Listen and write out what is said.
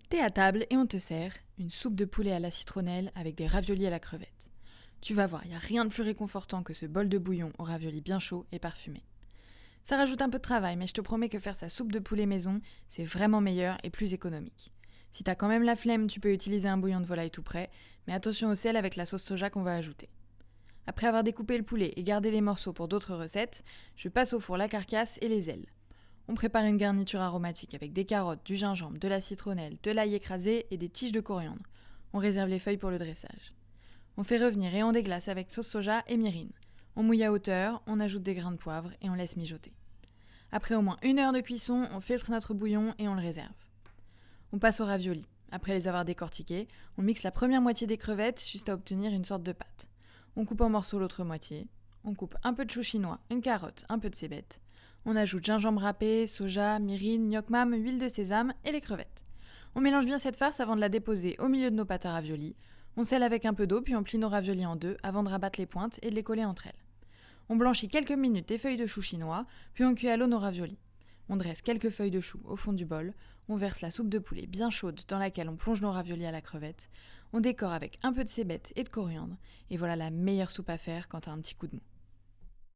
T'es à table et on te sert une soupe de poulet à la citronnelle avec des raviolis à la crevette. Tu vas voir, il n'y a rien de plus réconfortant que ce bol de bouillon aux raviolis bien chauds et parfumés. Ça rajoute un peu de travail, mais je te promets que faire sa soupe de poulet maison, c'est vraiment meilleur et plus économique. Si t'as quand même la flemme, tu peux utiliser un bouillon de volaille tout prêt, mais attention au sel avec la sauce soja qu'on va ajouter. Après avoir découpé le poulet et gardé les morceaux pour d'autres recettes, je passe au four la carcasse et les ailes. On prépare une garniture aromatique avec des carottes, du gingembre, de la citronnelle, de l'ail écrasé et des tiges de coriandre. On réserve les feuilles pour le dressage. On fait revenir et on déglace avec sauce soja et mirin. On mouille à hauteur, on ajoute des grains de poivre et on laisse mijoter. Après au moins 1 heure de cuisson, on filtre notre bouillon et on le réserve. On passe aux raviolis. Après les avoir décortiqués, on mixe la première moitié des crevettes jusqu'à obtenir une sorte de pâte. On coupe en morceaux l'autre moitié. On coupe un peu de chou chinois, une carotte, un peu de cébette. On ajoute gingembre râpé, soja, mirin, gnoc mam, huile de sésame et les crevettes. On mélange bien cette farce avant de la déposer au milieu de nos pâtes à raviolis. On scelle avec un peu d'eau puis on plie nos raviolis en deux avant de rabattre les pointes et de les coller entre elles. On blanchit quelques minutes des feuilles de chou chinois, puis on cuit à l'eau nos raviolis. On dresse quelques feuilles de chou au fond du bol, on verse la soupe de poulet bien chaude dans laquelle on plonge nos raviolis à la crevette, on décore avec un peu de cébette et de coriandre, et voilà la meilleure soupe à faire quand t'as un petit coup de mou.